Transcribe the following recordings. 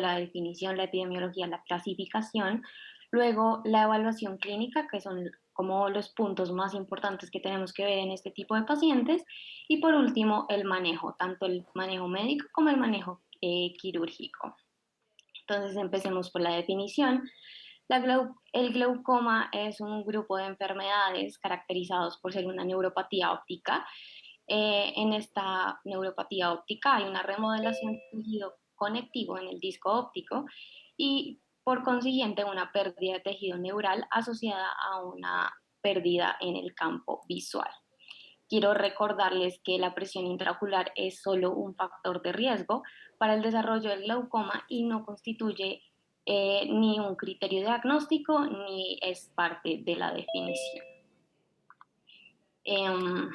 la definición, la epidemiología, la clasificación, luego la evaluación clínica, que son como los puntos más importantes que tenemos que ver en este tipo de pacientes, y por último el manejo, tanto el manejo médico como el manejo quirúrgico. Entonces empecemos por la definición. El glaucoma es un grupo de enfermedades caracterizados por ser una neuropatía óptica. En esta neuropatía óptica hay una remodelación del tejido conectivo en el disco óptico y por consiguiente una pérdida de tejido neural asociada a una pérdida en el campo visual. Quiero recordarles que la presión intraocular es solo un factor de riesgo para el desarrollo del glaucoma y no constituye ni un criterio diagnóstico ni es parte de la definición. Eh,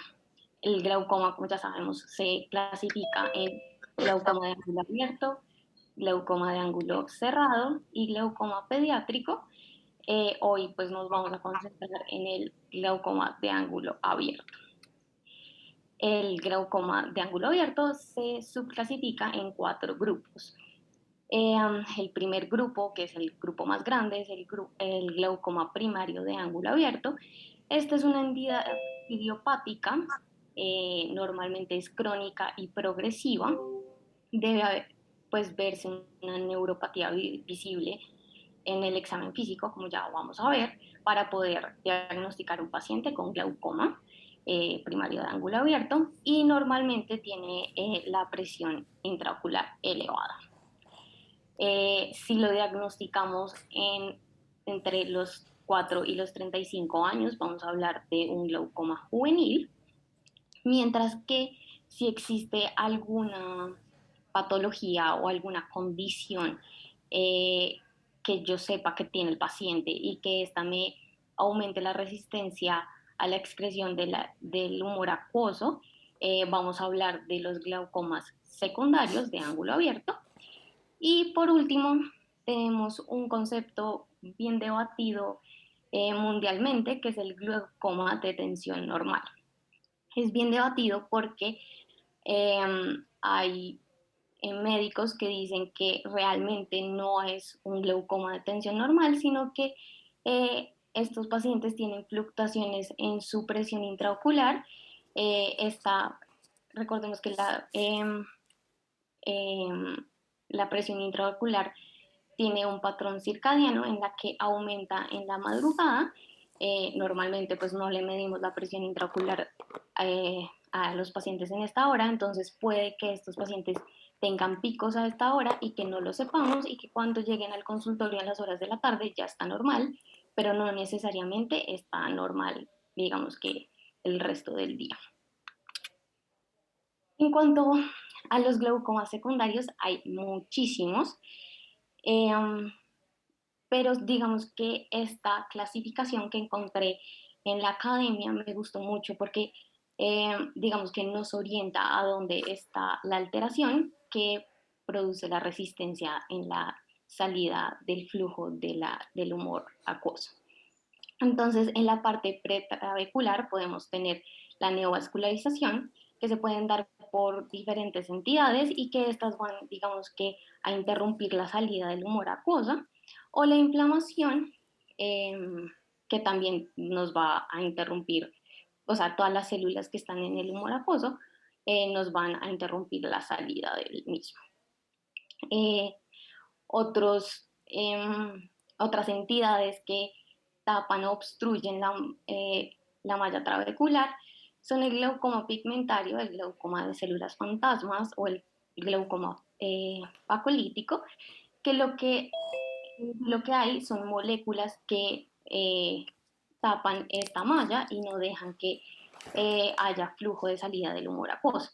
el glaucoma, como ya sabemos, se clasifica en glaucoma de ángulo abierto, glaucoma de ángulo cerrado y glaucoma pediátrico. Hoy pues nos vamos a concentrar en el glaucoma de ángulo abierto. El glaucoma de ángulo abierto se subclasifica en cuatro grupos. El primer grupo, que es el grupo más grande, es el glaucoma primario de ángulo abierto. Esta es una entidad idiopática, normalmente es crónica y progresiva. Debe haber, pues, verse una neuropatía visible en el examen físico, como ya vamos a ver, para poder diagnosticar un paciente con glaucoma primario de ángulo abierto y normalmente tiene la presión intraocular elevada. Si lo diagnosticamos entre los 4 y los 35 años, vamos a hablar de un glaucoma juvenil, mientras que si existe alguna patología o alguna condición eh, que yo sepa que tiene el paciente y que esta me aumente la resistencia a la excreción del humor acuoso, vamos a hablar de los glaucomas secundarios de ángulo abierto. Y por último, tenemos un concepto bien debatido mundialmente, que es el glaucoma de tensión normal. Es bien debatido porque hay médicos que dicen que realmente no es un glaucoma de tensión normal, sino que estos pacientes tienen fluctuaciones en su presión intraocular. Recordemos que la presión intraocular tiene un patrón circadiano en la que aumenta en la madrugada. Normalmente pues no le medimos la presión intraocular a los pacientes en esta hora, entonces puede que estos pacientes tengan picos a esta hora y que no lo sepamos y que cuando lleguen al consultorio en las horas de la tarde ya está normal, pero no necesariamente está normal, digamos que el resto del día. En cuanto a los glaucomas secundarios, hay muchísimos. Eh, pero digamos que esta clasificación que encontré en la academia me gustó mucho porque digamos que nos orienta a dónde está la alteración que produce la resistencia en la salida del flujo del humor acuoso. Entonces, en la parte pretrabecular podemos tener la neovascularización, que se pueden dar por diferentes entidades y que estas van, digamos que, a interrumpir la salida del humor acuosa, o la inflamación, eh, que también nos va a interrumpir, o sea, todas las células que están en el humor acuoso nos van a interrumpir la salida del mismo. Eh, otros, otras entidades que tapan o obstruyen la malla trabecular son el glaucoma pigmentario, el glaucoma de células fantasmas o el glaucoma pacolítico, que lo que hay son moléculas que tapan esta malla y no dejan que haya flujo de salida del humor acuoso.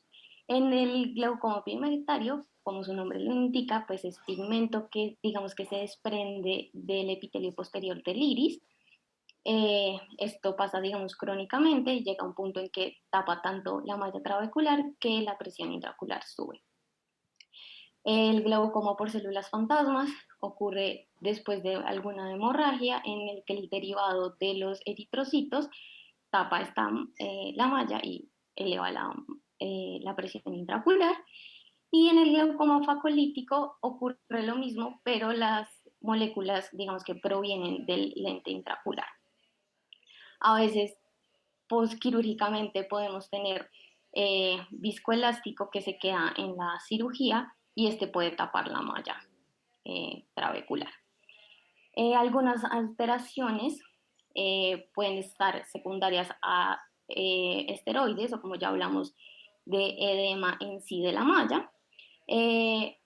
En el glaucoma pigmentario, como su nombre lo indica, pues es pigmento que digamos que se desprende del epitelio posterior del iris. Esto pasa, digamos, crónicamente y llega a un punto en que tapa tanto la malla trabecular que la presión intraocular sube. El glaucoma por células fantasmas ocurre después de alguna hemorragia en el que el derivado de los eritrocitos tapa la malla y eleva la presión intraocular. Y en el glaucoma facolítico ocurre lo mismo, pero las moléculas, digamos que provienen del lente intraocular. A veces, postquirúrgicamente, podemos tener viscoelástico que se queda en la cirugía y este puede tapar la malla trabecular. Algunas alteraciones pueden estar secundarias a esteroides o como ya hablamos de edema en sí de la malla. Eh,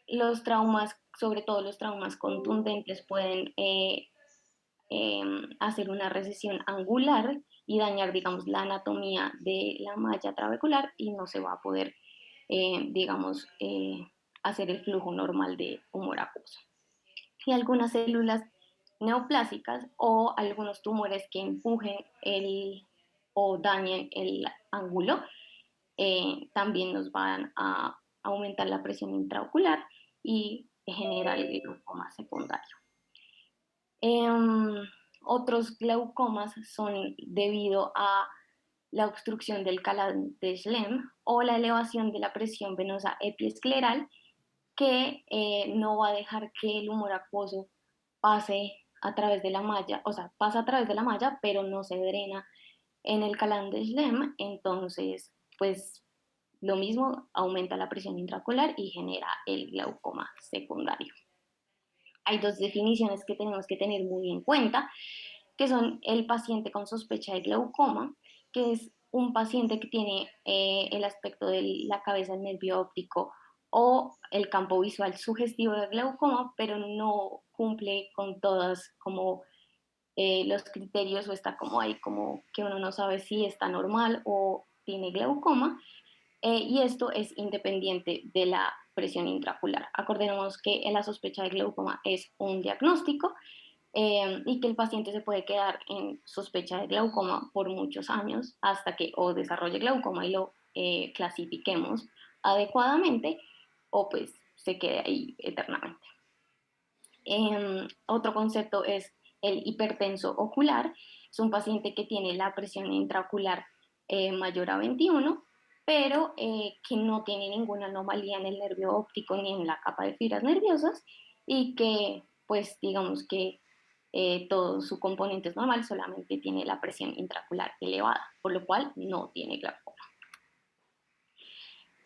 los traumas, sobre todo los traumas contundentes, pueden hacer una recesión angular y dañar, digamos, la anatomía de la malla trabecular y no se va a poder, digamos, hacer el flujo normal de humor acuoso. Y algunas células neoplásicas o algunos tumores que empujen o dañen el ángulo también nos van a aumentar la presión intraocular y generar el glaucoma secundario. Otros glaucomas son debido a la obstrucción del canal de Schlemm o la elevación de la presión venosa epiescleral que no va a dejar que el humor acuoso pase a través de la malla, o sea, pasa a través de la malla, pero no se drena en el canal de Schlemm, entonces, pues lo mismo, aumenta la presión intraocular y genera el glaucoma secundario. Hay dos definiciones que tenemos que tener muy en cuenta, que son el paciente con sospecha de glaucoma, que es un paciente que tiene el aspecto de la cabeza del nervio óptico o el campo visual sugestivo de glaucoma, pero no cumple con todas como los criterios o está como ahí como que uno no sabe si está normal o tiene glaucoma. Y esto es independiente de la presión intraocular. Acordemos que la sospecha de glaucoma es un diagnóstico y que el paciente se puede quedar en sospecha de glaucoma por muchos años hasta que o desarrolle glaucoma y lo clasifiquemos adecuadamente o pues se quede ahí eternamente. Otro concepto es el hipertenso ocular. Es un paciente que tiene la presión intraocular mayor a 21, pero que no tiene ninguna anomalía en el nervio óptico ni en la capa de fibras nerviosas y que, pues, digamos que todo su componente es normal, solamente tiene la presión intraocular elevada, por lo cual no tiene glaucoma.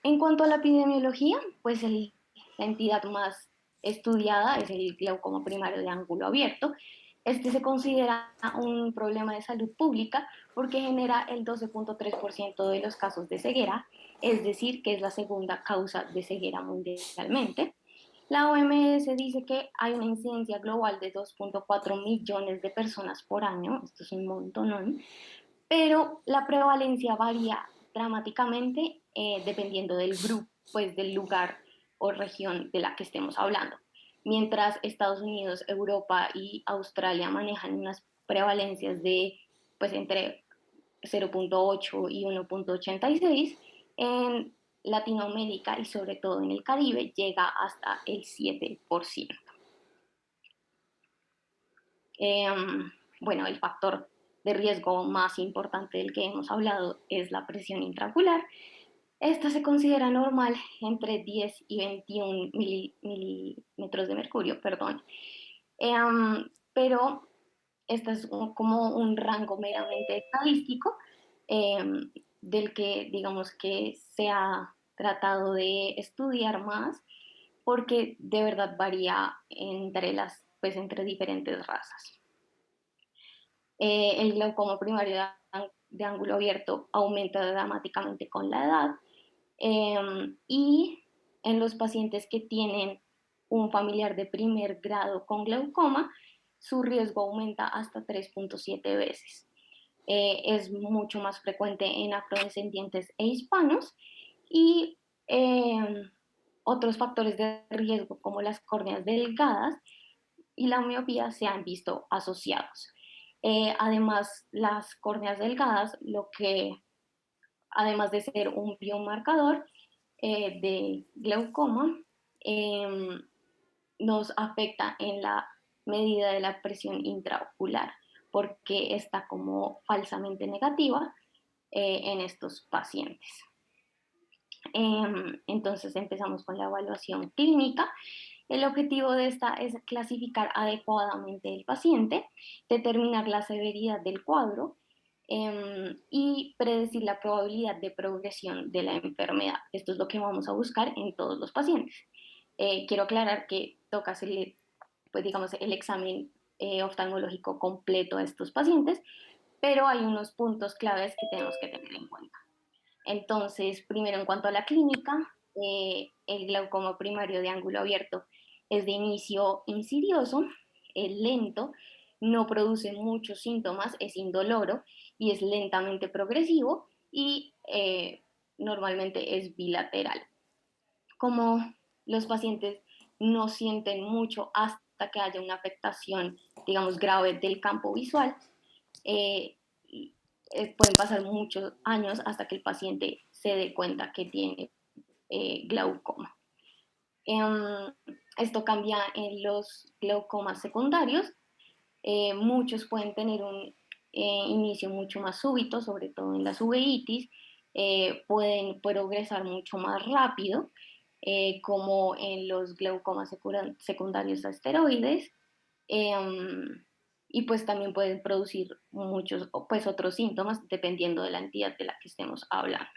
En cuanto a la epidemiología, pues la entidad más estudiada es el glaucoma primario de ángulo abierto. Este se considera un problema de salud pública porque genera el 12.3% de los casos de ceguera, es decir, que es la segunda causa de ceguera mundialmente. La OMS dice que hay una incidencia global de 2.4 millones de personas por año, esto es un montón, pero la prevalencia varía dramáticamente dependiendo del grupo, pues del lugar o región de la que estemos hablando. Mientras Estados Unidos, Europa y Australia manejan unas prevalencias de pues entre 0.8 y 1.86, en Latinoamérica y sobre todo en el Caribe llega hasta el 7%. Eh, bueno, el factor de riesgo más importante del que hemos hablado es la presión intraocular. Esta se considera normal entre 10 y 21 milímetros de mercurio, perdón. Pero este es como un rango meramente estadístico del que digamos que se ha tratado de estudiar más porque de verdad varía pues, entre diferentes razas. El glaucoma primario de ángulo abierto aumenta dramáticamente con la edad y en los pacientes que tienen un familiar de primer grado con glaucoma, su riesgo aumenta hasta 3.7 veces. Es mucho más frecuente en afrodescendientes e hispanos y otros factores de riesgo como las córneas delgadas y la miopía se han visto asociados. Además, las córneas delgadas, además de ser un biomarcador de glaucoma, eh, nos afecta en la medida de la presión intraocular, porque está como falsamente negativa en estos pacientes. Entonces empezamos con la evaluación clínica. El objetivo de esta es clasificar adecuadamente el paciente, determinar la severidad del cuadro y predecir la probabilidad de progresión de la enfermedad. Esto es lo que vamos a buscar en todos los pacientes. Quiero aclarar que toca hacerle, pues digamos, el examen oftalmológico completo a estos pacientes, pero hay unos puntos claves que tenemos que tener en cuenta. Entonces, primero en cuanto a la clínica, el glaucoma primario de ángulo abierto es de inicio insidioso, es lento, no produce muchos síntomas, es indoloro y es lentamente progresivo y normalmente es bilateral. Como los pacientes no sienten mucho hasta que haya una afectación, digamos, grave del campo visual, eh, pueden pasar muchos años hasta que el paciente se dé cuenta que tiene glaucoma. Esto cambia en los glaucomas secundarios. Muchos pueden tener un inicio mucho más súbito, sobre todo en las uveitis. Pueden progresar mucho más rápido, como en los glaucomas secundarios a esteroides. Y pues también pueden producir muchos, pues otros síntomas dependiendo de la entidad de la que estemos hablando.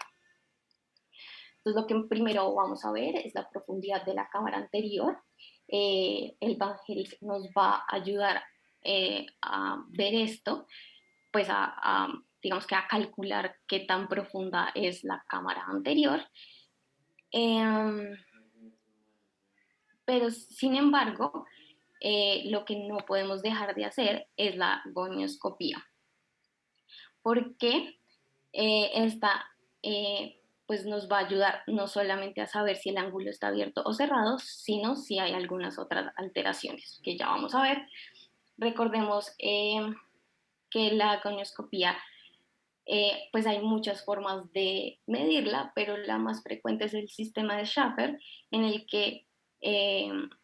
Entonces lo que primero vamos a ver es la profundidad de la cámara anterior. El Vangel nos va a ayudar a ver esto, pues digamos que a calcular qué tan profunda es la cámara anterior. Eh, pero sin embargo, lo que no podemos dejar de hacer es la gonioscopía, porque esta pues nos va a ayudar no solamente a saber si el ángulo está abierto o cerrado, sino si hay algunas otras alteraciones que ya vamos a ver. Recordemos que la gonioscopía, pues hay muchas formas de medirla, pero la más frecuente es el sistema de Schaffer, en el que,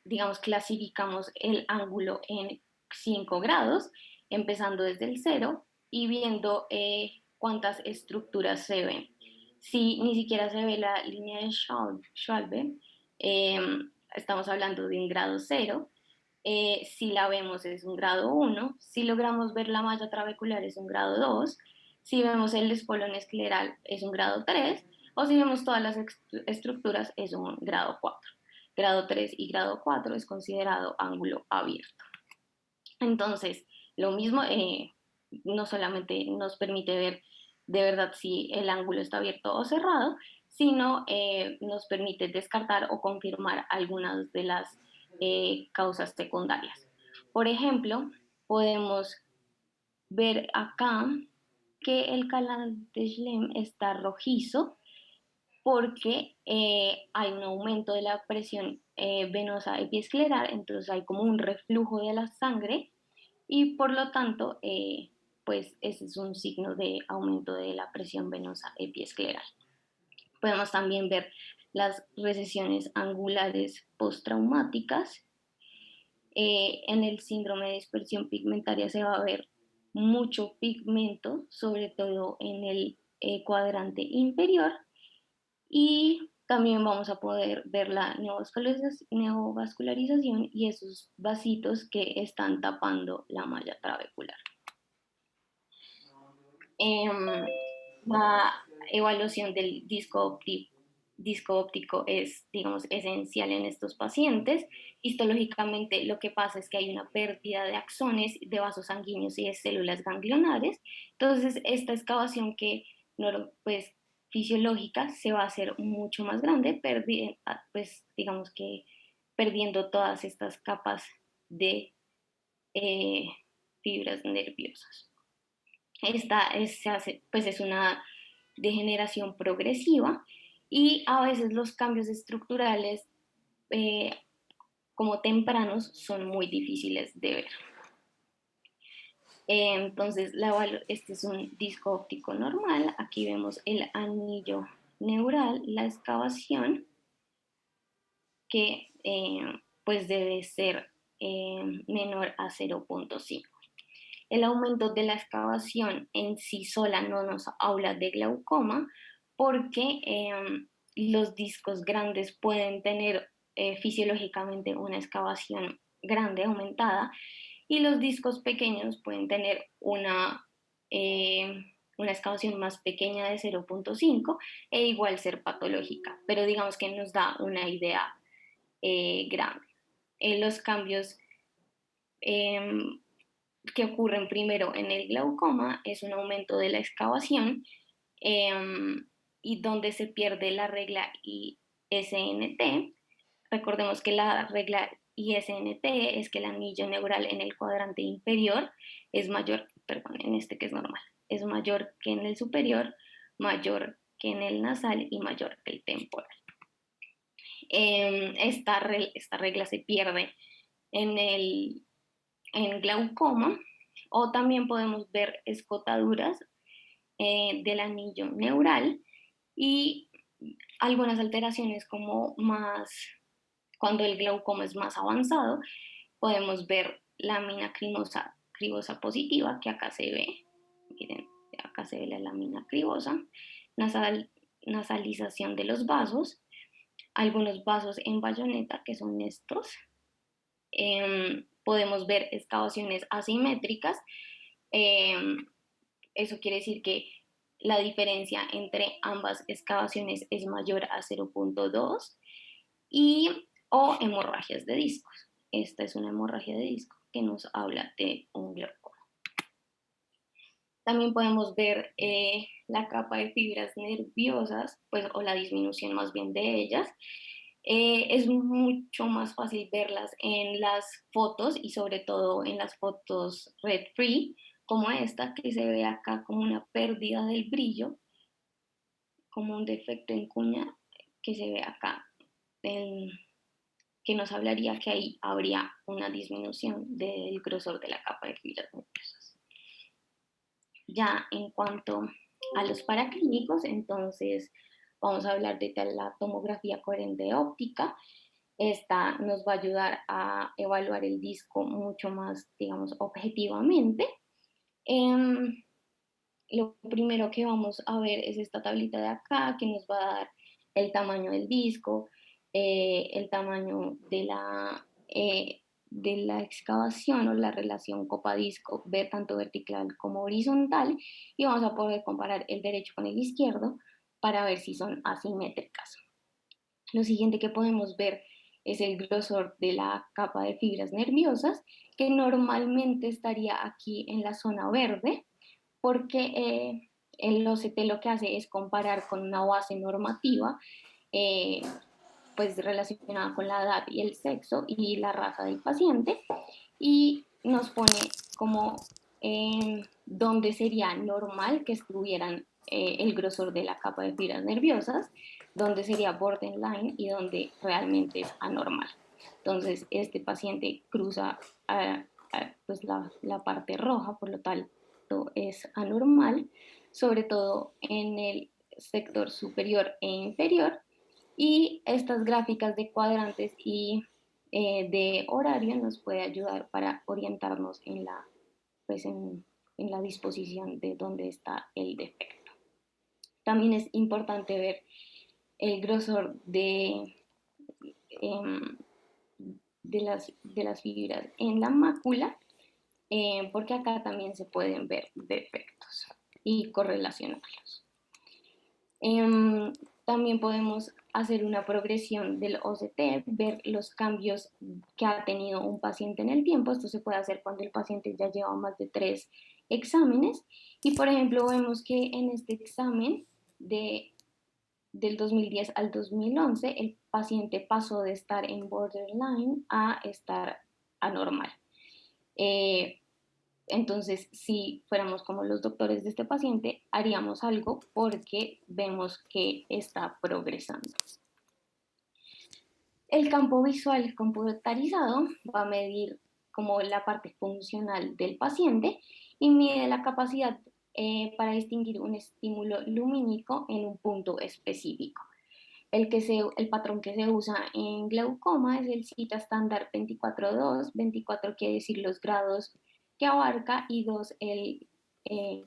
digamos, clasificamos el ángulo en 5 grados, empezando desde el cero y viendo cuántas estructuras se ven. Si ni siquiera se ve la línea de Schwalbe, eh, estamos hablando de un grado cero. Si la vemos es un grado 1, si logramos ver la malla trabecular es un grado 2, si vemos el espolón escleral es un grado 3, o si vemos todas las estructuras es un grado 4. Grado 3 y grado 4 es considerado ángulo abierto. Entonces, lo mismo, no solamente nos permite ver de verdad si el ángulo está abierto o cerrado, sino nos permite descartar o confirmar algunas de las causas secundarias. Por ejemplo, podemos ver acá que el canal de Schlemm está rojizo porque hay un aumento de la presión venosa epiescleral, entonces hay como un reflujo de la sangre y por lo tanto, pues ese es un signo de aumento de la presión venosa epiescleral. Podemos también ver las recesiones angulares postraumáticas. En el síndrome de dispersión pigmentaria se va a ver mucho pigmento, sobre todo en el cuadrante inferior, y también vamos a poder ver la neovascularización y esos vasitos que están tapando la malla trabecular. La evaluación del disco óptico es, digamos, esencial en estos pacientes. Histológicamente lo que pasa es que hay una pérdida de axones, de vasos sanguíneos y de células ganglionares. Entonces, esta excavación que no, pues, fisiológica se va a hacer mucho más grande, pues, digamos que perdiendo todas estas capas de eh, fibras nerviosas. Esta pues es una degeneración progresiva y a veces los cambios estructurales eh, como tempranos son muy difíciles de ver. Entonces, este es un disco óptico normal. Aquí vemos el anillo neural, la excavación, que pues debe ser menor a 0.5. El aumento de la excavación en sí sola no nos habla de glaucoma porque los discos grandes pueden tener fisiológicamente una excavación grande, aumentada, y los discos pequeños pueden tener una excavación más pequeña de 0,5 e igual ser patológica, pero digamos que nos da una idea grande. Los cambios que ocurren primero en el glaucoma es un aumento de la excavación y donde se pierde la regla ISNT. Recordemos que la regla ISNT es que el anillo neural en el cuadrante inferior es mayor, perdón, en este que es normal, es mayor que en el superior, mayor que en el nasal y mayor que el temporal. Esta regla se pierde en el glaucoma, o también podemos ver escotaduras del anillo neural y algunas alteraciones como más, cuando el glaucoma es más avanzado, podemos ver lámina cribosa positiva, que acá se ve, miren, acá se ve la lámina cribosa, nasalización de los vasos, algunos vasos en bayoneta, que son estos. Podemos ver excavaciones asimétricas. Eso quiere decir que la diferencia entre ambas excavaciones es mayor a 0,2 o hemorragias de discos. Esta es una hemorragia de disco que nos habla de un glaucoma. También podemos ver la capa de fibras nerviosas, pues, o la disminución más bien de ellas. Es mucho más fácil verlas en las fotos y sobre todo en las fotos red free, como esta que se ve acá como una pérdida del brillo, como un defecto en cuña que se ve acá, que nos hablaría que ahí habría una disminución del grosor de la capa de fibras nerviosas. Ya en cuanto a los paraclínicos, entonces vamos a hablar de la tomografía coherente óptica. Esta nos va a ayudar a evaluar el disco mucho más, digamos, objetivamente. Lo primero que vamos a ver es esta tablita de acá, que nos va a dar el tamaño del disco, el tamaño de la excavación o la relación copa-disco, tanto vertical como horizontal, y vamos a poder comparar el derecho con el izquierdo para ver si son asimétricas. Lo siguiente que podemos ver es el grosor de la capa de fibras nerviosas, que normalmente estaría aquí en la zona verde, porque el OCT lo que hace es comparar con una base normativa, pues relacionada con la edad y el sexo y la raza del paciente, y nos pone como dónde sería normal que estuvieran el grosor de la capa de fibras nerviosas, dónde sería borderline y dónde realmente es anormal. Entonces, este paciente cruza pues la parte roja, por lo tanto es anormal, sobre todo en el sector superior e inferior, y estas gráficas de cuadrantes y de horario nos puede ayudar para orientarnos pues en la disposición de dónde está el defecto. También es importante ver el grosor de las fibras en la mácula, porque acá también se pueden ver defectos y correlacionarlos. También podemos hacer una progresión del OCT, ver los cambios que ha tenido un paciente en el tiempo. Esto se puede hacer cuando el paciente ya lleva más de 3 exámenes. Y por ejemplo, vemos que en este examen del 2010 al 2011, el paciente pasó de estar en borderline a estar anormal. Entonces, si fuéramos como los doctores de este paciente, haríamos algo porque vemos que está progresando. El campo visual computarizado va a medir como la parte funcional del paciente y mide la capacidad para distinguir un estímulo lumínico en un punto específico. El patrón que se usa en glaucoma es el cita estándar 24-2. 24 quiere decir los grados que abarca y 2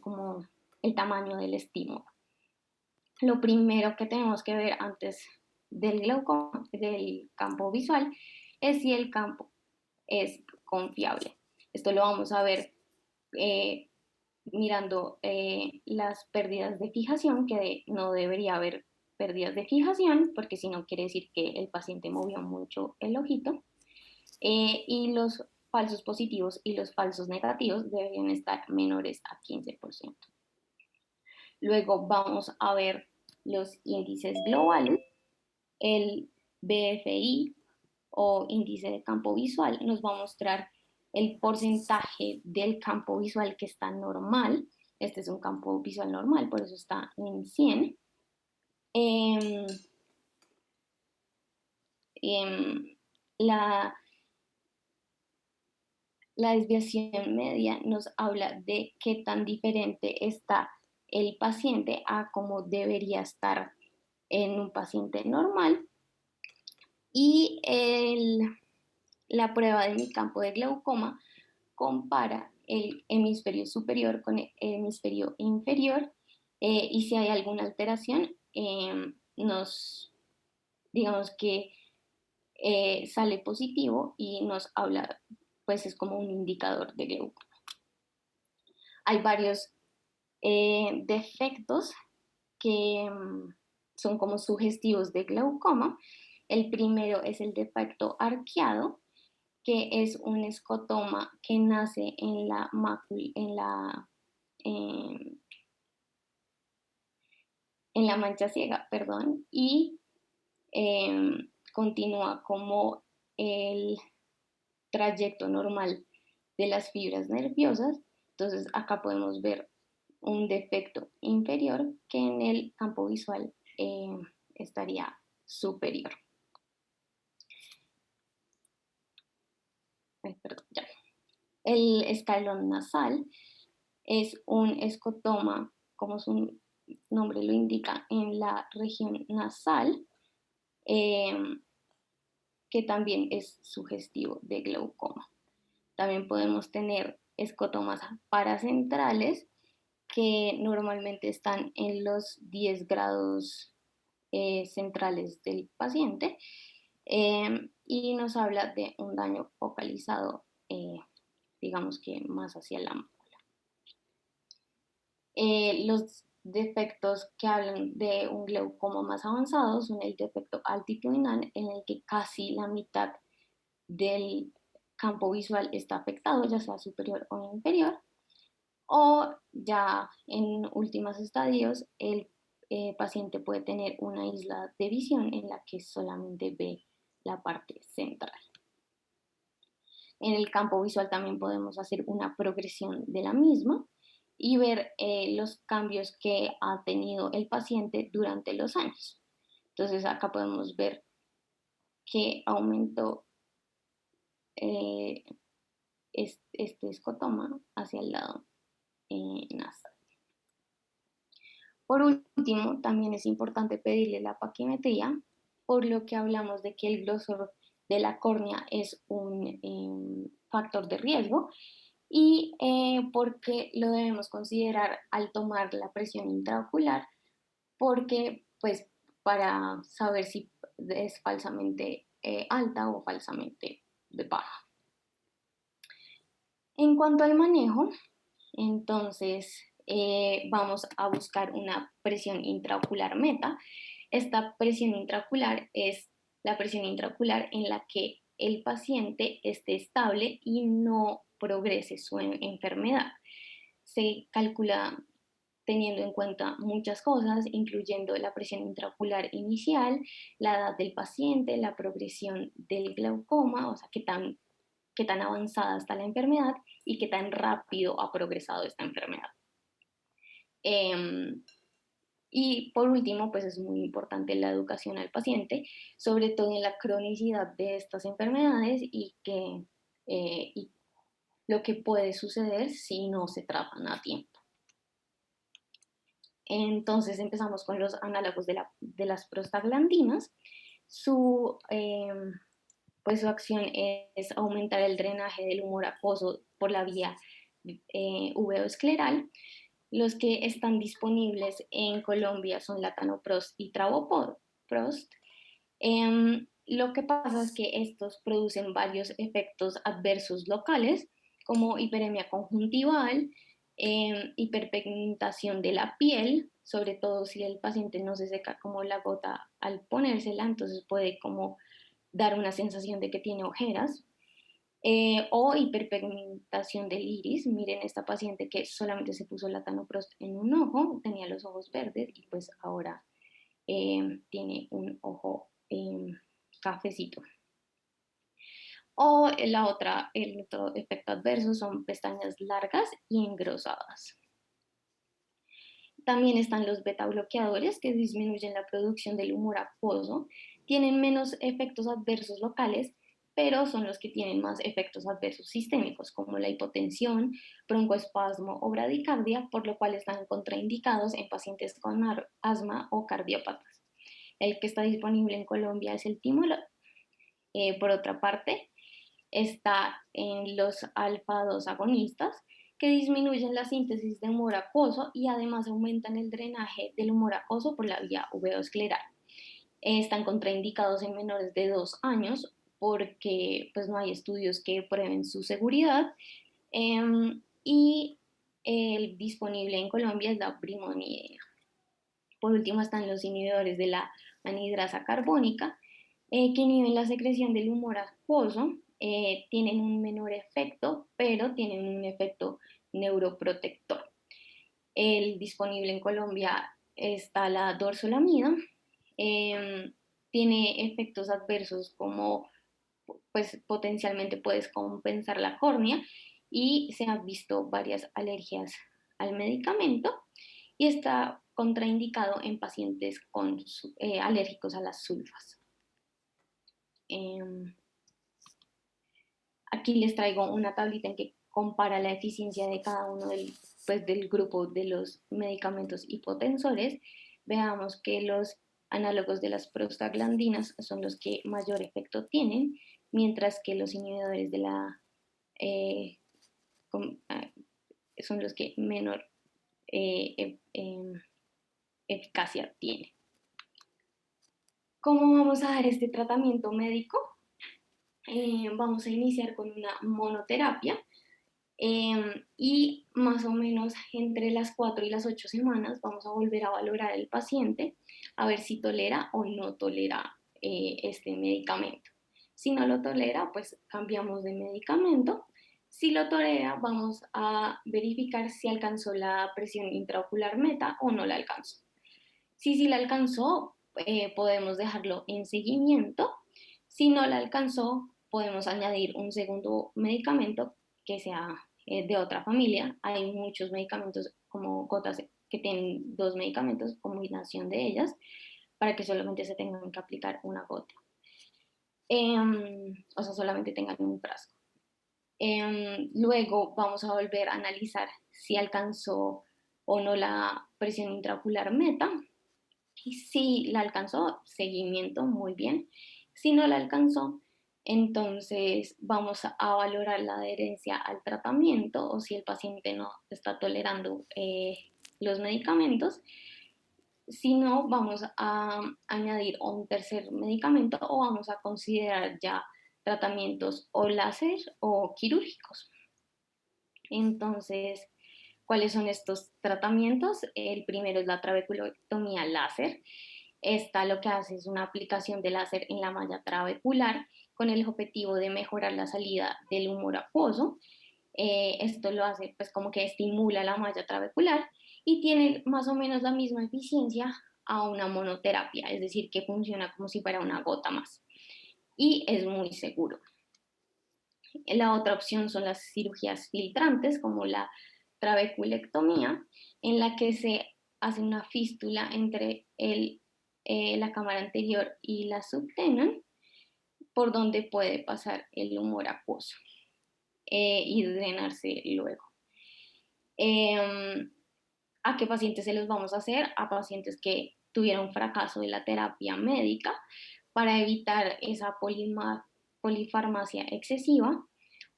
como el tamaño del estímulo. Lo primero que tenemos que ver antes del glaucoma, del campo visual, es si el campo es confiable. Esto lo vamos a ver eh, mirando las pérdidas de fijación, que no debería haber pérdidas de fijación, porque si no quiere decir que el paciente movió mucho el ojito, y los falsos positivos y los falsos negativos deberían estar menores a 15%. Luego vamos a ver los índices globales. El BFI o índice de campo visual nos va a mostrar el porcentaje del campo visual que está normal. Este es un campo visual normal, por eso está en 100. Eh, eh, la, la desviación media nos habla de qué tan diferente está el paciente a cómo debería estar en un paciente normal. Y la prueba de mi campo de glaucoma compara el hemisferio superior con el hemisferio inferior, y si hay alguna alteración, digamos que sale positivo y nos habla, pues es como un indicador de glaucoma. Hay varios defectos que son como sugestivos de glaucoma. El primero es el defecto arqueado, que es un escotoma que nace en la mácula, eh, en la mancha ciega, perdón, y continúa como el trayecto normal de las fibras nerviosas. Entonces acá podemos ver un defecto inferior que en el campo visual estaría superior. Ay, perdón, ya. El escalón nasal es un escotoma, como su nombre lo indica, en la región nasal, eh, que también es sugestivo de glaucoma. También podemos tener escotomas paracentrales, que normalmente están en los 10 grados centrales del paciente, y nos habla de un daño focalizado, digamos que más hacia la mácula. Los defectos que hablan de un glaucoma más avanzado son el defecto altitudinal, en el que casi la mitad del campo visual está afectado, ya sea superior o inferior, o ya en últimos estadios el paciente puede tener una isla de visión en la que solamente ve la parte central. En el campo visual también podemos hacer una progresión de la misma y ver los cambios que ha tenido el paciente durante los años. Entonces acá podemos ver que aumentó eh, este escotoma hacia el lado nasal. Por último, también es importante pedirle la paquimetría, por lo que hablamos de que el grosor de la córnea es un factor de riesgo, y porque lo debemos considerar al tomar la presión intraocular, porque pues para saber si es falsamente alta o falsamente baja. En cuanto al manejo, entonces vamos a buscar una presión intraocular meta. Esta presión intraocular es la presión intraocular en la que el paciente esté estable y no progrese su enfermedad. Se calcula teniendo en cuenta muchas cosas, incluyendo la presión intraocular inicial, la edad del paciente, la progresión del glaucoma, o sea, qué tan avanzada está la enfermedad y qué tan rápido ha progresado esta enfermedad. Eh, y por último, pues es muy importante la educación al paciente, sobre todo en la cronicidad de estas enfermedades y lo que puede suceder si no se tratan a tiempo. Entonces empezamos con los análogos de las prostaglandinas. Su, pues su acción es aumentar el drenaje del humor acuoso por la vía uveoescleral, Los que están disponibles en Colombia son latanoprost y travoprost. Lo que pasa es que estos producen varios efectos adversos locales, como hiperemia conjuntival, hiperpigmentación de la piel, sobre todo si el paciente no se seca como la gota al ponérsela, entonces puede como dar una sensación de que tiene ojeras, o hiperpigmentación del iris. Miren esta paciente que solamente se puso latanoprost en un ojo, tenía los ojos verdes y pues ahora tiene un ojo cafecito. O el otro efecto adverso son pestañas largas y engrosadas. También están los beta bloqueadores que disminuyen la producción del humor acuoso, tienen menos efectos adversos locales, pero son los que tienen más efectos adversos sistémicos, como la hipotensión, broncoespasmo o bradicardia, por lo cual están contraindicados en pacientes con asma o cardiópatas. El que está disponible en Colombia es el Timolol. Por otra parte, está en los alfa-2 agonistas, que disminuyen la síntesis de humor acuoso y además aumentan el drenaje del humor acuoso por la vía uveoscleral. Están contraindicados en menores de 2 años porque pues, no hay estudios que prueben su seguridad. Y el disponible en Colombia es la brimonidina. Por último están los inhibidores de la anhidrasa carbónica, que inhiben la secreción del humor acuoso, tienen un menor efecto, pero tienen un efecto neuroprotector. El disponible en Colombia está la dorzolamida, tiene efectos adversos como pues potencialmente puedes compensar la córnea y se han visto varias alergias al medicamento y está contraindicado en pacientes alérgicos a las sulfas. Eh, Aquí les traigo una tablita en que compara la eficiencia de cada uno del grupo de los medicamentos hipotensores. Veamos que los análogos de las prostaglandinas son los que mayor efecto tienen, mientras que los inhibidores de la eh, son los que menor eficacia tienen. ¿Cómo vamos a dar este tratamiento médico? Vamos a iniciar con una monoterapia y más o menos entre las 4 y las 8 semanas vamos a volver a valorar al paciente a ver si tolera o no tolera este medicamento. Si no lo tolera, pues cambiamos de medicamento. Si lo tolera, vamos a verificar si alcanzó la presión intraocular meta o no la alcanzó. Si sí la alcanzó, podemos dejarlo en seguimiento. Si no la alcanzó, podemos añadir un segundo medicamento que sea de otra familia. Hay muchos medicamentos como gotas que tienen dos medicamentos, combinación de ellas, para que solamente se tengan que aplicar una gota. O sea, solamente tengan un frasco. Luego vamos a volver a analizar si alcanzó o no la presión intraocular meta. Y si la alcanzó, seguimiento, muy bien. Si no la alcanzó, entonces vamos a valorar la adherencia al tratamiento o si el paciente no está tolerando los medicamentos. Si no, vamos a añadir un tercer medicamento o vamos a considerar ya tratamientos o láser o quirúrgicos. Entonces, ¿cuáles son estos tratamientos? El primero es la trabeculectomía láser. Esta lo que hace es una aplicación de láser en la malla trabecular con el objetivo de mejorar la salida del humor acuoso. Esto lo hace pues como que estimula la malla trabecular y tiene más o menos la misma eficiencia a una monoterapia, es decir, que funciona como si fuera una gota más y es muy seguro. La otra opción son las cirugías filtrantes como la trabeculectomía, en la que se hace una fístula entre la cámara anterior y la subtenon, por donde puede pasar el humor acuoso y drenarse luego. ¿A qué pacientes se los vamos a hacer? A pacientes que tuvieron fracaso de la terapia médica para evitar esa polifarmacia excesiva,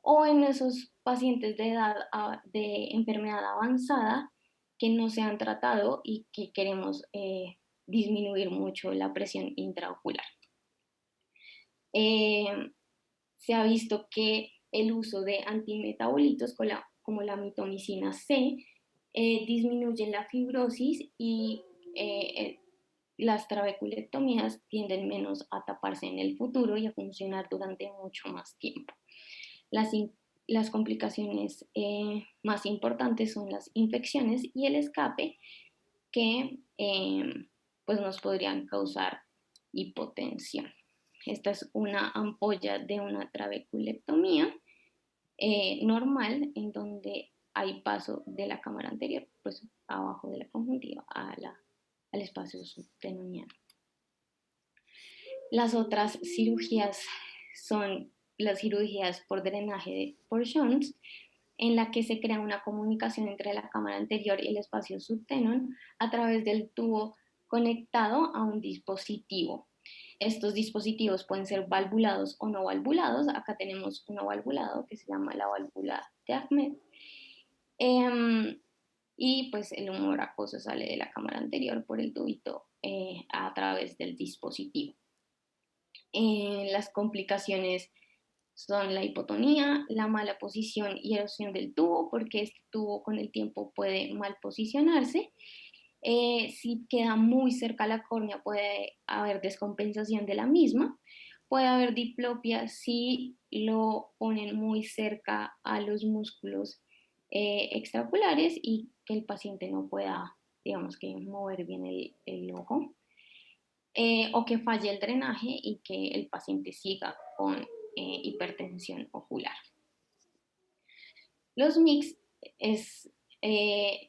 o en esos pacientes de edad de enfermedad avanzada que no se han tratado y que queremos disminuir mucho la presión intraocular. Se ha visto que el uso de antimetabolitos como la mitomicina C disminuyen la fibrosis y las trabeculectomías tienden menos a taparse en el futuro y a funcionar durante mucho más tiempo. Las, las complicaciones más importantes son las infecciones y el escape que pues nos podrían causar hipotensión. Esta es una ampolla de una trabeculectomía normal en donde hay paso de la cámara anterior, pues abajo de la conjuntiva al espacio subtenoniano. Las otras cirugías son las cirugías por drenaje por shunts, en la que se crea una comunicación entre la cámara anterior y el espacio subtenon a través del tubo conectado a un dispositivo. Estos dispositivos pueden ser valvulados o no valvulados. Acá tenemos uno valvulado que se llama la válvula de Ahmed. Y pues el humor acuoso sale de la cámara anterior por el tubito a través del dispositivo. Las complicaciones son la hipotonía, la mala posición y erosión del tubo, porque este tubo con el tiempo puede mal posicionarse. Si queda muy cerca a la córnea puede haber descompensación de la misma. Puede haber diplopia si lo ponen muy cerca a los músculos extraoculares y que el paciente no pueda, digamos que, mover bien el ojo. O que falle el drenaje y que el paciente siga con hipertensión ocular. Los MICS es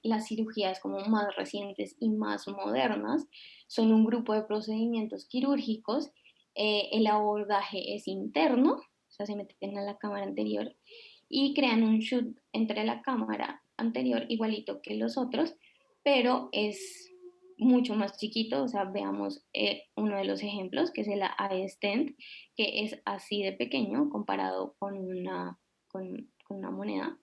las cirugías como más recientes y más modernas, son un grupo de procedimientos quirúrgicos. El abordaje es interno, o sea, se meten a la cámara anterior y crean un shoot entre la cámara anterior igualito que los otros, pero es mucho más chiquito. O sea, veamos uno de los ejemplos, que es el iStent, que es así de pequeño comparado con una moneda.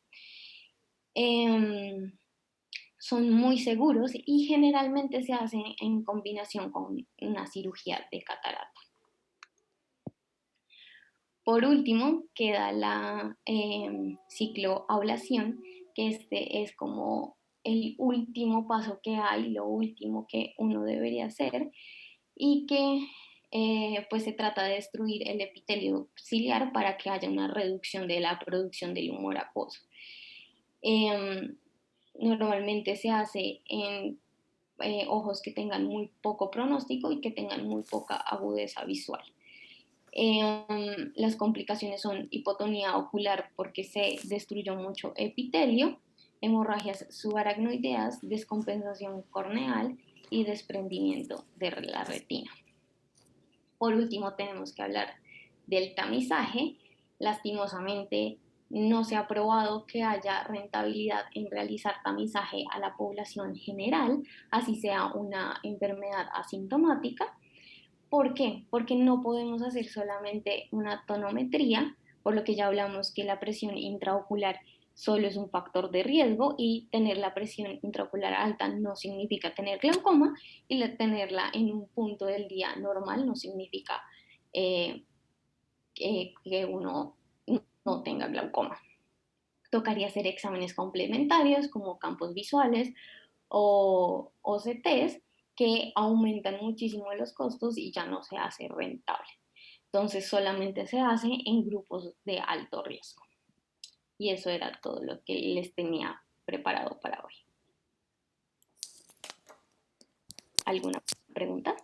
Son muy seguros y generalmente se hacen en combinación con una cirugía de catarata. Por último, queda la cicloablación, que este es como el último paso que hay, lo último que uno debería hacer, y que pues se trata de destruir el epitelio ciliar para que haya una reducción de la producción del humor acuoso. Normalmente se hace en ojos que tengan muy poco pronóstico y que tengan muy poca agudeza visual. Las complicaciones son hipotonía ocular porque se destruyó mucho epitelio, hemorragias subaracnoideas, descompensación corneal y desprendimiento de la retina. Por último, tenemos que hablar del tamizaje. Lastimosamente, no se ha probado que haya rentabilidad en realizar tamizaje a la población general, así sea una enfermedad asintomática. ¿Por qué? Porque no podemos hacer solamente una tonometría, por lo que ya hablamos que la presión intraocular solo es un factor de riesgo y tener la presión intraocular alta no significa tener glaucoma, y tenerla en un punto del día normal no significa que uno no tenga glaucoma. Tocaría hacer exámenes complementarios como campos visuales o OCTs, que aumentan muchísimo los costos y ya no se hace rentable. Entonces solamente se hace en grupos de alto riesgo. Y eso era todo lo que les tenía preparado para hoy. ¿Alguna pregunta?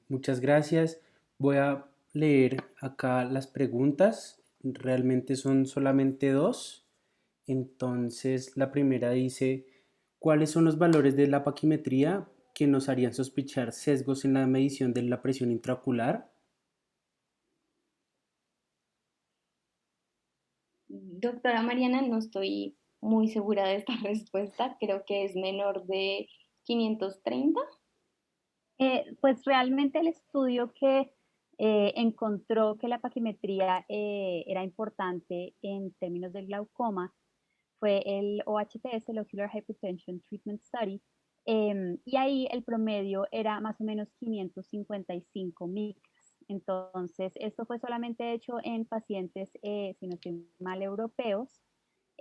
Muchas gracias. Voy a leer acá las preguntas. Realmente son solamente dos. Entonces, la primera dice, ¿cuáles son los valores de la paquimetría que nos harían sospechar sesgos en la medición de la presión intraocular? Doctora Mariana, no estoy muy segura de esta respuesta. Creo que es menor de 530. Pues realmente el estudio que encontró que la paquimetría era importante en términos del glaucoma. Fue el OHTS, el Ocular Hypertension Treatment Study, y ahí el promedio era más o menos 555 micras. Entonces, esto fue solamente hecho en pacientes, si no estoy mal, europeos,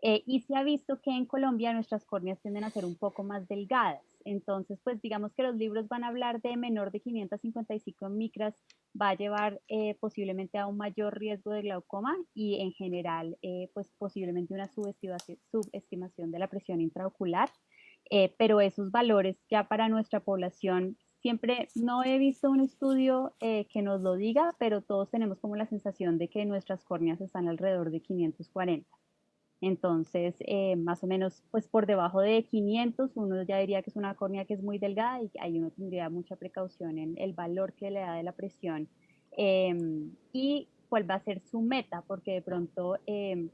y se ha visto que en Colombia nuestras córneas tienden a ser un poco más delgadas. Entonces, pues digamos que los libros van a hablar de menor de 555 micras, va a llevar posiblemente a un mayor riesgo de glaucoma y en general, pues posiblemente una subestimación de la presión intraocular. Pero esos valores ya para nuestra población, siempre no he visto un estudio que nos lo diga, pero todos tenemos como la sensación de que nuestras córneas están alrededor de 540. Entonces, más o menos, pues por debajo de 500, uno ya diría que es una córnea que es muy delgada y ahí uno tendría mucha precaución en el valor que le da de la presión y cuál va a ser su meta, porque de pronto,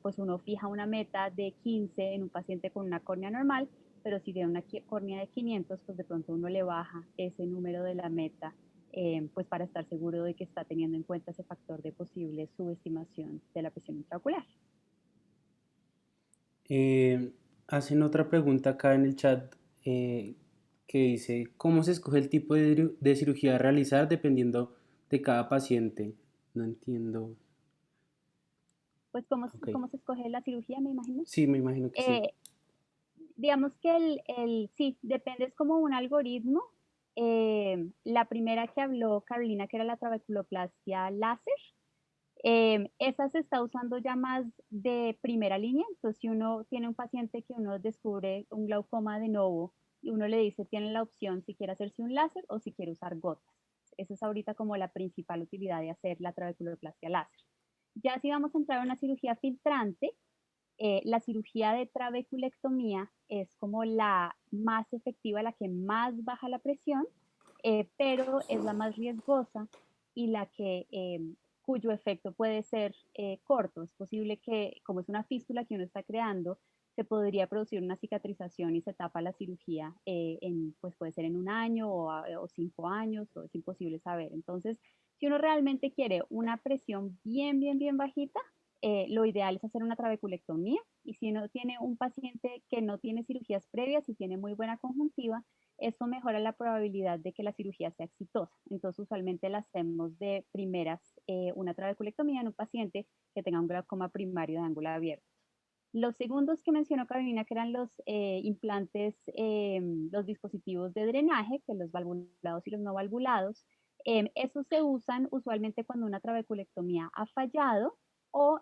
pues uno fija una meta de 15 en un paciente con una córnea normal, pero si tiene una córnea de 500, pues de pronto uno le baja ese número de la meta, pues para estar seguro de que está teniendo en cuenta ese factor de posible subestimación de la presión intraocular. Eh, Hacen otra pregunta acá en el chat eh, que dice, ¿cómo se escoge el tipo de cirugía a realizar dependiendo de cada paciente? No entiendo. Pues Ok. cómo se escoge la cirugía, me imagino. Sí, me imagino que sí. Eh, digamos que sí, depende, es como un algoritmo. La primera que habló Carolina, que era la trabeculoplastia láser, esa se está usando ya más de primera línea. Entonces, si uno tiene un paciente que uno descubre un glaucoma de novo y uno le dice, tiene la opción si quiere hacerse un láser o si quiere usar gotas. Esa es ahorita como la principal utilidad de hacer la trabeculoplastia láser. Ya si vamos a entrar a una cirugía filtrante, la cirugía de trabeculectomía es como la más efectiva, la que más baja la presión, pero es la más riesgosa y la que cuyo efecto puede ser corto. Es posible que, como es una fístula que uno está creando, se podría producir una cicatrización y se tapa la cirugía, pues puede ser en un año o 5 años, o es imposible saber. Entonces, si uno realmente quiere una presión bien, bien, bien bajita, lo ideal es hacer una trabeculectomía, y si uno tiene un paciente que no tiene cirugías previas y tiene muy buena conjuntiva, eso mejora la probabilidad de que la cirugía sea exitosa. Entonces, usualmente la hacemos de primeras, una trabeculectomía en un paciente que tenga un glaucoma primario de ángulo abierto. Los segundos que mencionó Carolina, que eran los implantes, los dispositivos de drenaje, que los valvulados y los no valvulados, esos se usan usualmente cuando una trabeculectomía ha fallado o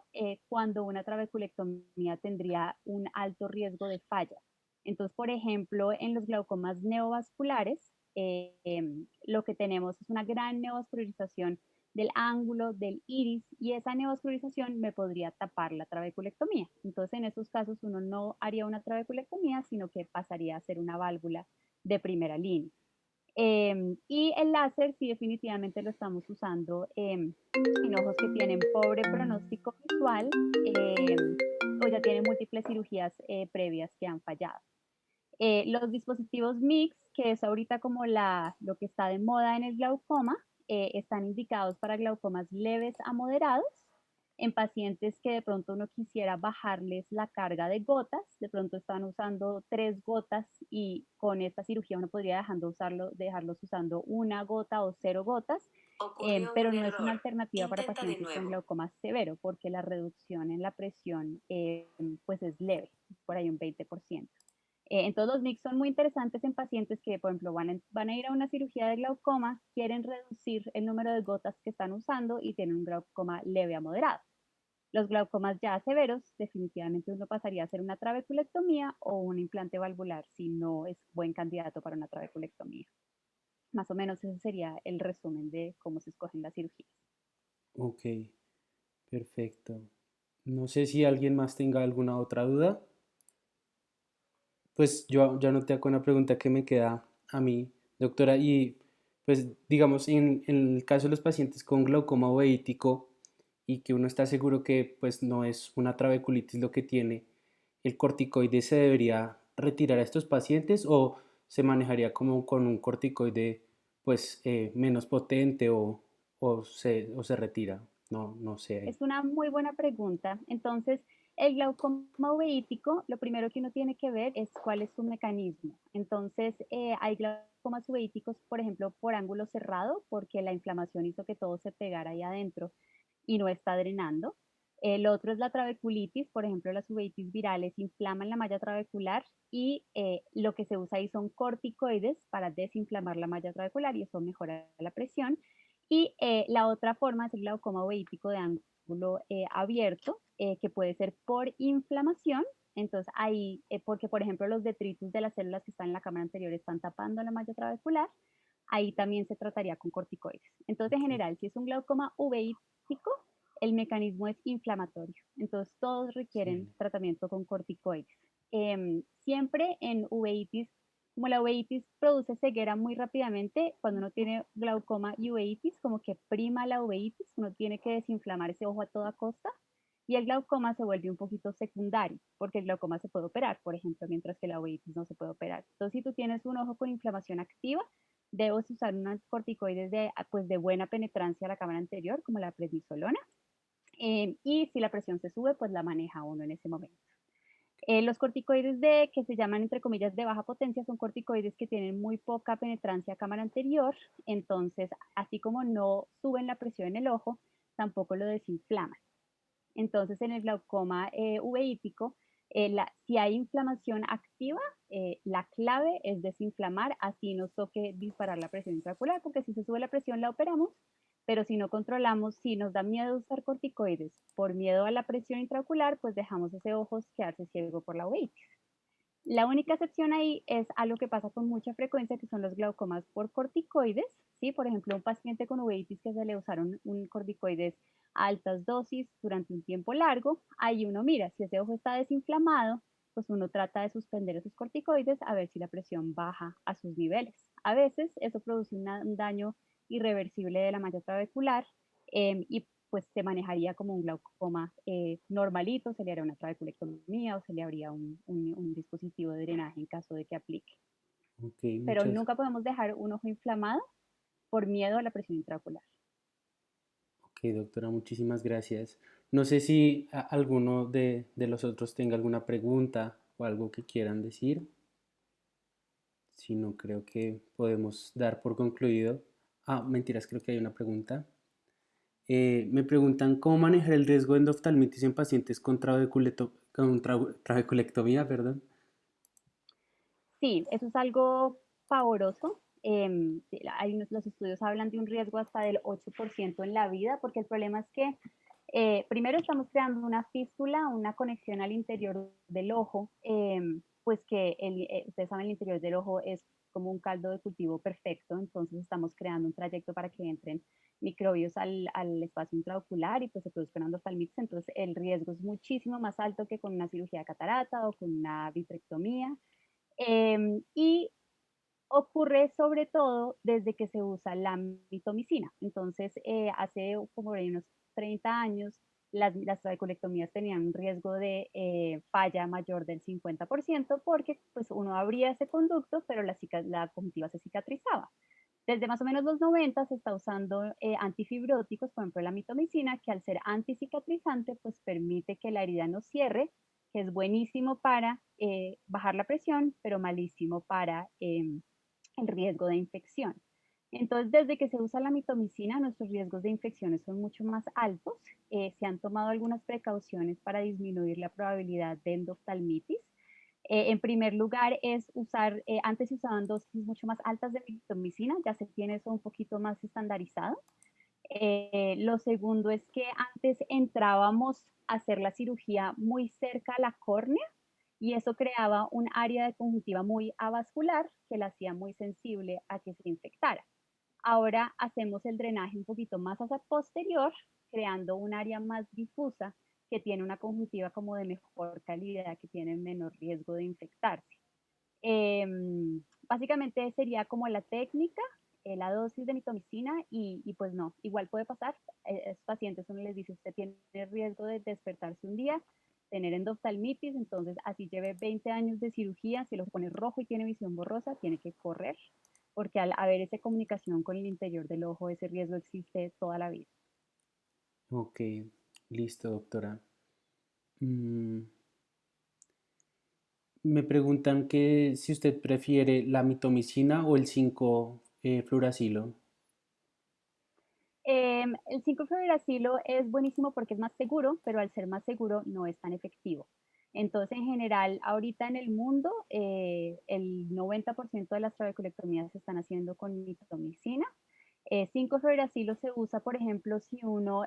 cuando una trabeculectomía tendría un alto riesgo de falla. Entonces, por ejemplo, en los glaucomas neovasculares, lo que tenemos es una gran neovascularización del ángulo del iris, y esa neovascularización me podría tapar la trabeculectomía. Entonces, en esos casos uno no haría una trabeculectomía, sino que pasaría a ser una válvula de primera línea. Y el láser sí, definitivamente lo estamos usando en ojos que tienen pobre pronóstico visual, o ya tienen múltiples cirugías previas que han fallado. Los dispositivos MIX, que es ahorita como lo que está de moda en el glaucoma, están indicados para glaucomas leves a moderados, en pacientes que de pronto uno quisiera bajarles la carga de gotas. De pronto están usando 3 gotas y con esta cirugía uno podría dejarlos usando 1 gota o 0 gotas, Ocurrió pero un no es una error. alternativa para Intenta de pacientes con nuevo. glaucoma severo, porque la reducción en la presión pues es leve, por ahí un 20%. Entonces los MICs son muy interesantes en pacientes que, por ejemplo, van a ir a una cirugía de glaucoma, quieren reducir el número de gotas que están usando y tienen un glaucoma leve a moderado. Los glaucomas ya severos, definitivamente uno pasaría a hacer una trabeculectomía o un implante valvular si no es buen candidato para una trabeculectomía. Más o menos ese sería el resumen de cómo se escogen las cirugías. Ok, perfecto. No sé si alguien más tenga alguna otra duda. Pues yo ya noté acá una pregunta que me queda a mí, doctora, y pues digamos, en el caso de los pacientes con glaucoma uveítico y que uno está seguro que pues no es una trabeculitis lo que tiene, ¿el corticoide se debería retirar a estos pacientes o se manejaría como con un corticoide pues menos potente o se retira? No, no sé. Es una muy buena pregunta. Entonces, el glaucoma uveítico, lo primero que uno tiene que ver es cuál es su mecanismo. Entonces, hay glaucomas uveíticos, por ejemplo, por ángulo cerrado, porque la inflamación hizo que todo se pegara ahí adentro y no está drenando. El otro es la trabeculitis, por ejemplo, las uveitis virales inflaman la malla trabecular y lo que se usa ahí son corticoides para desinflamar la malla trabecular y eso mejora la presión. Y la otra forma es el glaucoma uveítico de ángulo abierto, que puede ser por inflamación. Entonces ahí, porque por ejemplo los detritus de las células que están en la cámara anterior están tapando la malla trabecular, ahí también se trataría con corticoides. Entonces en Ok, general, si es un glaucoma uveítico, el mecanismo es inflamatorio. Entonces todos requieren sí. tratamiento con corticoides. Siempre en uveitis, como la uveitis produce ceguera muy rápidamente, cuando uno tiene glaucoma y uveitis, como que prima la uveitis, uno tiene que desinflamar ese ojo a toda costa y el glaucoma se vuelve un poquito secundario, porque el glaucoma se puede operar, por ejemplo, mientras que la uveitis no se puede operar. Entonces, si tú tienes un ojo con inflamación activa, debes usar unos corticoides pues, de buena penetrancia a la cámara anterior, como la prednisolona, y si la presión se sube, pues la maneja uno en ese momento. Los corticoides que se llaman entre comillas de baja potencia son corticoides que tienen muy poca penetrancia a cámara anterior, entonces así como no suben la presión en el ojo, tampoco lo desinflaman. Entonces en el glaucoma uveítico, si hay inflamación activa, la clave es desinflamar, así nos toque disparar la presión intraocular, porque si se sube la presión la operamos, pero si no controlamos, si nos da miedo usar corticoides por miedo a la presión intraocular, pues dejamos ese ojo quedarse ciego por la uveitis. La única excepción ahí es algo que pasa con mucha frecuencia, que son los glaucomas por corticoides, ¿sí? Por ejemplo, un paciente con uveitis que se le usaron un corticoides a altas dosis durante un tiempo largo, ahí uno mira, si ese ojo está desinflamado, pues uno trata de suspender esos corticoides a ver si la presión baja a sus niveles. A veces eso produce un daño irreversible de la malla trabecular y pues se manejaría como un glaucoma normalito, se le haría una trabeculectomía o se le haría un dispositivo de drenaje en caso de que aplique. Ok, Pero muchas, nunca podemos dejar un ojo inflamado por miedo a la presión intraocular. ok, doctora, muchísimas gracias. No sé si alguno de los otros tenga alguna pregunta o algo que quieran decir. Si no, creo que podemos dar por concluido. Ah, mentiras, creo que hay una pregunta. Me preguntan cómo manejar el riesgo de endoftalmitis en pacientes con trabeculectomía, perdón. Sí, eso es algo pavoroso. Los estudios hablan de un riesgo hasta del 8% en la vida, porque el problema es que primero estamos creando una fístula, una conexión al interior del ojo, pues que ustedes saben, el interior del ojo es como un caldo de cultivo perfecto, entonces estamos creando un trayecto para que entren microbios al espacio intraocular y pues se produzcan endoftalmitis, entonces el riesgo es muchísimo más alto que con una cirugía de catarata o con una vitrectomía. Y ocurre sobre todo desde que se usa la mitomicina. Entonces, hace como por ahí unos 30 años, las trabeculectomías tenían un riesgo de falla mayor del 50% porque pues, uno abría ese conducto, pero la conjuntiva se cicatrizaba. Desde más o menos los 90 se está usando antifibróticos, por ejemplo la mitomicina, que al ser anticicatrizante, pues permite que la herida no cierre, que es buenísimo para bajar la presión, pero malísimo para el riesgo de infección. Entonces, desde que se usa la mitomicina, nuestros riesgos de infecciones son mucho más altos. Se han tomado algunas precauciones para disminuir la probabilidad de endoftalmitis. En primer lugar, es usar, antes se usaban dosis mucho más altas de mitomicina, ya se tiene eso un poquito más estandarizado. Lo segundo es que antes entrábamos a hacer la cirugía muy cerca a la córnea y eso creaba un área de conjuntiva muy avascular que la hacía muy sensible a que se infectara. Ahora hacemos el drenaje un poquito más hacia posterior, creando un área más difusa que tiene una conjuntiva como de mejor calidad, que tiene menor riesgo de infectarse. Básicamente sería como la técnica, la dosis de mitomicina y pues no, igual puede pasar. A esos pacientes uno les dice, usted tiene riesgo de despertarse un día, tener endoftalmitis, entonces así lleve 20 años de cirugía, si lo pone rojo y tiene visión borrosa, tiene que correr. porque al haber esa comunicación con el interior del ojo, ese riesgo existe toda la vida. Ok, listo, doctora. Mm, Me preguntan que si usted prefiere la mitomicina o el 5-fluoracilo. El 5-fluoracilo es buenísimo porque es más seguro, pero al ser más seguro no es tan efectivo. Entonces, en general, ahorita en el mundo, el 90% de las trabeculectomías se están haciendo con mitomicina. 5-fluoracilo se usa, por ejemplo, si uno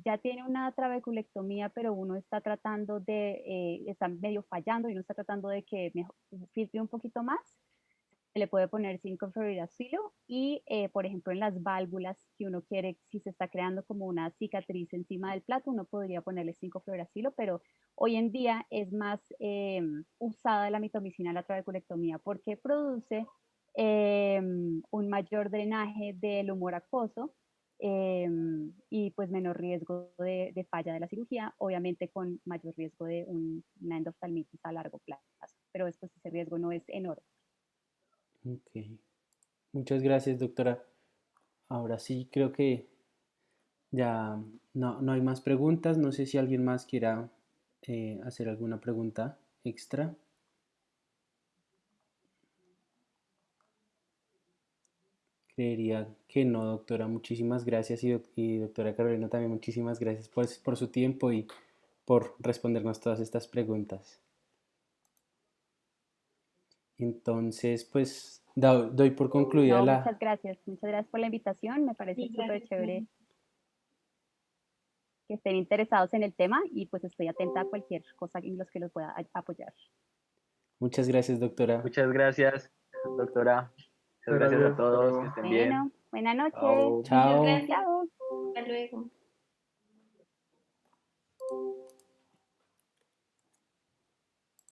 ya tiene una trabeculectomía, pero uno está tratando está medio fallando y uno está tratando de que filtre un poquito más, se le puede poner 5-fluoracilo y, por ejemplo, en las válvulas, si uno quiere, si se está creando como una cicatriz encima del plato, uno podría ponerle 5-fluoracilo, pero hoy en día es más usada la mitomicina en la trabeculectomía porque produce un mayor drenaje del humor acuoso y pues menor riesgo de falla de la cirugía, obviamente con mayor riesgo de una endoftalmitis a largo plazo, pero después ese riesgo no es enorme. Ok, muchas gracias, doctora. Ahora sí, creo que ya no hay más preguntas. No sé si alguien más quiera hacer alguna pregunta extra. Creería que no, doctora. Muchísimas gracias y doctora Carolina también muchísimas gracias por su tiempo y por respondernos todas estas preguntas. Entonces, pues doy por concluida No, la... muchas gracias por la invitación, me parece Sí, súper gracias. chévere que estén interesados en el tema y pues estoy atenta a cualquier cosa en los que los pueda apoyar. Muchas gracias, doctora. Muchas gracias, doctora. Muchas Muchas gracias a gracias, hasta todos, que luego. estén bien. Bueno, buena noche. Chao. Muchas Chao. gracias. Chao. Hasta luego.